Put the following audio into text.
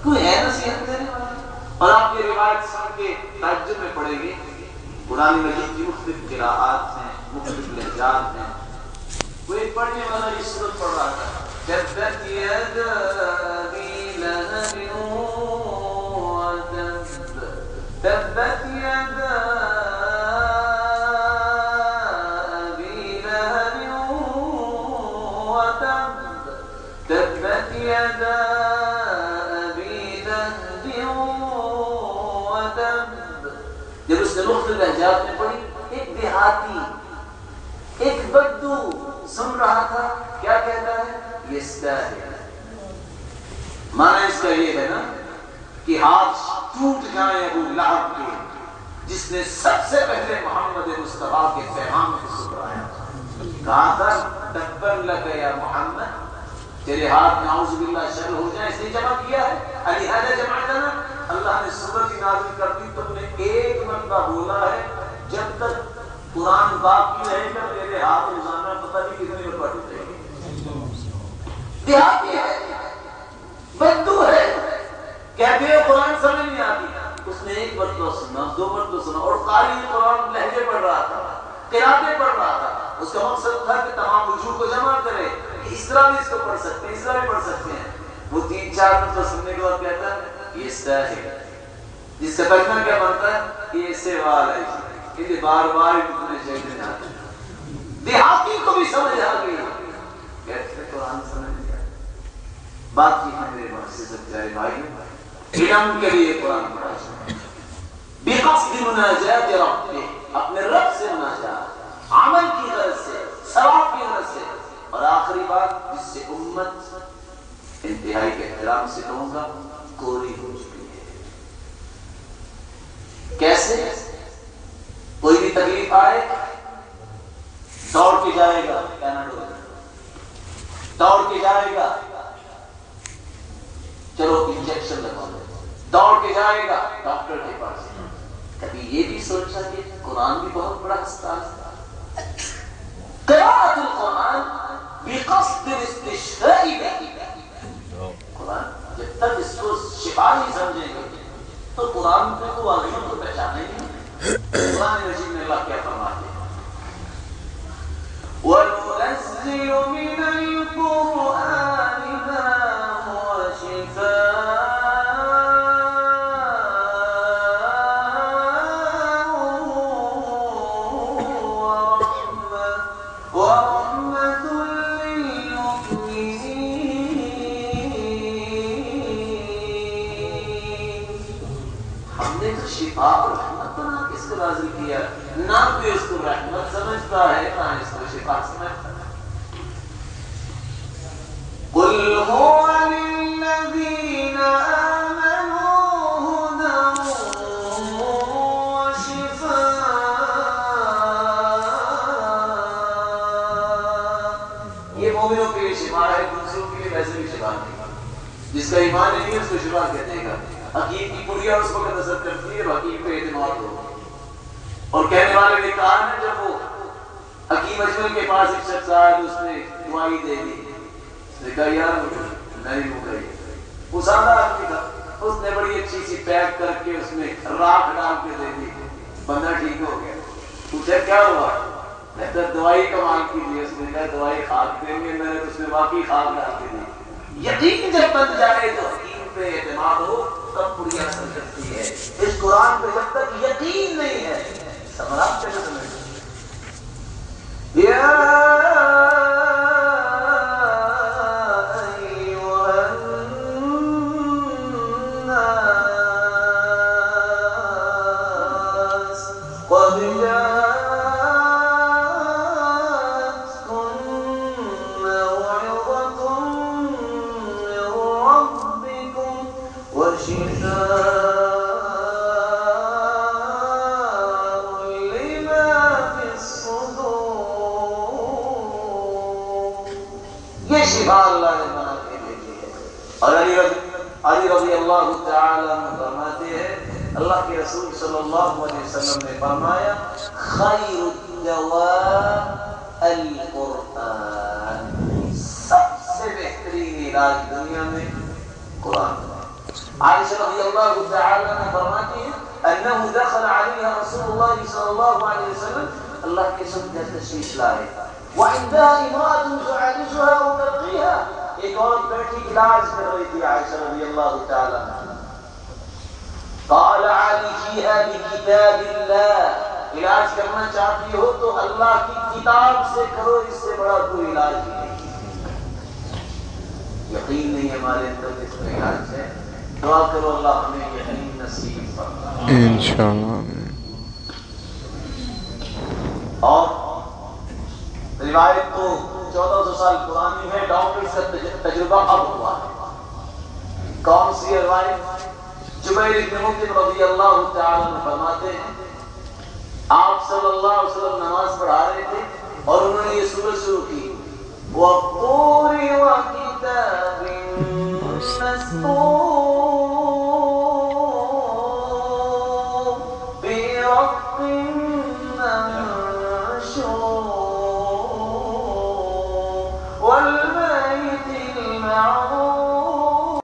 کوئی ہے نصیحت دینے والا؟ اور آپ یہ روایت سن کے تعجب میں پڑے گی، قرآن مجید کی مختلف قراءات ہیں، مختلف لہجات ہیں. کوئی پڑھنے والا یہ سورت پڑھ رہا تھا، تبت یدا ابی لہب وتب، تبت یدا ابی لہب وتب، تبت یدا ابی لہب وتب. جب اس نے مختلف لہجات میں پڑھی، ایک دیہاتی، ایک بدو سن رہا تھا، کیا کہتا ہے؟ یستاہل. معنی اس کا یہ ہے نا کہ ہاتھ ٹوٹ جائیں ابو لہب کے، جس نے سب سے پہلے محمد مصطفیٰ کے پیغام کو ٹھکرایا. کہا تھا تبن لک یا محمد، تیرے ہاتھ میں اعوذ باللہ شر ہو جائے، اس نے جمع کیا ہے. لہذا جمع کرنا، اللہ نے سورت نازل کر دی، تم نے ایک مرتبہ بولا ہے، جب تک قرآن باقی رہے گا تیرے ہاتھ روزانہ پتہ نہیں کتنی مرتبہ ٹوٹے گی. دیہاتی ہے، بدو ہے، کہتے ہیں قرآن سمجھ نہیں آتی. اس نے ایک مرتبہ سنا، دو مرتبہ سنا، اور قاری قرآن لہجے پڑھ رہا تھا، قراتیں پڑھ رہا تھا. اس کا مقصد تھا کہ تمام وجوہ کو جمع کرے، اس طرح بھی اس کو پڑھ سکتے ہیں، اس طرح بھی پڑھ سکتے ہیں. وہ 3-4 مرتبہ سننے کے بعد کہتا ہے یہ ساحر، جس کا ترجمہ کیا بنتا ہے؟ یہ سوال ہے، یہ بار بار اتنے چیزیں آتے ہیں. دیہاتی کو بھی سمجھ آ گئی، کہتے ہیں قرآن سمجھ نہیں آتا. بات یہ ہے میرے بات سے سچائے بھائی، علم کے لیے قرآن پڑھا جائے، بقصد مناجات رب، اپنے رب سے مناجات، عمل کی غرض سے، ثواب کی غرض سے. اور آخری بات جس سے امت انتہائی کے احترام سے کہوں گا کوری ہو چکی ہے. کیسے؟ کوئی بھی تکلیف آئے دوڑ کے جائے گا کینیڈا، دوڑ کے جائے گا چلو انجیکشن لگا دو، دوڑ کے جائے گا ڈاکٹر کے پاس. کبھی یہ بھی سوچا کہ قرآن بھی بہت بڑا ہسپتال ہے. قراءۃ القرآن بقصد الاستشفاء به، قرآن جب تک اس کو شفا نہیں سمجھیں گے تو قرآن کو واقعوں کو پہچانیں گے. قرآن مجید میں اللہ کیا فرماتے ہیں؟ وَنُنَزِّلُ مِنَ الْقُرْآنِ مَا هُوَ شِفَاءٌ وَرَحْمَةٌ لِّلْمُؤْمِنِينَ. ہم نے تو شفا اور رحمت بنا کے اس کو نازل کیا، نہ کوئی اس کو رحمت سمجھتا ہے نہ اس کو شفا سمجھتا ہے. قُلْ هُوَ لِلَّذِينَ آمَنُوا هُدًى وَشِفَاءٌ. یہ مومنوں کے لیے شفا ہے، دوسروں کے لیے ویسے بھی شفا نہیں. جس کا ایمان نہیں ہے اس کو شفا کہتے گا. حکیم کی پوریا اس وقت نظر کرتی ہے حکیم پہ اعتماد ہو. اور کہنے والے نے کہا نا جب وہ حکیم اجمل کے پاس ایک شخص آیا تو اس نے دعائی دے دی، اس نے کہا یار نہیں ہو گئی. وہ سادہ آدمی تھا، اس نے بڑی اچھی سی پیک کر کے اس میں راکھ ڈال کے دے دی. بندہ ٹھیک ہو گیا. پوچھا کیا ہوا؟ کہتا دوائی کمال کیجیے. اس نے کہا دوائی خاک دیں گے. میں نے اس نے واقعی خاک ڈال کے دی. یقین جب بن جائے تو حکیم پہ اعتماد ہو تب پوری اثر کرتی ہے. اس قرآن پہ جب تک یقین نہیں ہے سمرات سے سمجھ اللہ نے بنا کے بھیجی ہے. اور علی رضی اللہ تعالی عنہ فرماتے ہیں اللہ کے رسول صلی اللہ علیہ وسلم نے فرمایا خیر الدواء القرآن، سب سے بہترین علاج دنیا میں قرآن. عائشہ رضی اللہ تعالی عنہ فرماتی ہیں انه دخل عليها رسول الله صلی اللہ علیہ وسلم، اللہ کے سب تشریف لائے، وعندها امرأة تعالجها وترقيها، ایک عورت بیٹھی علاج کر رہی تھی عائشہ رضی اللہ تعالی عنہ. قال عالجيها بكتاب الله، علاج کرنا چاہتی ہو تو اللہ کی کتاب سے کرو، اس سے بڑا کوئی علاج نہیں. یقین نہیں ہمارے اندر اس کا علاج ہے، دعا کرو اللہ ہمیں یقین نصیب فرمائے انشاءاللہ. اور روایت تو 1400 سال پرانی ہے، ڈاکٹر کا تجربہ اب ہوا ہے. کون سی روایت؟ جبیر بن مطعم رضی اللہ تعالی عنہ فرماتے ہیں آپ صلی اللہ علیہ وسلم نماز پڑھا رہے تھے اور انہوں نے یہ سورت شروع کی وَالطُّورِ وَكِتَابٍ مَّسْطُورٍ فِي رَقٍّ مَّنشُورٍ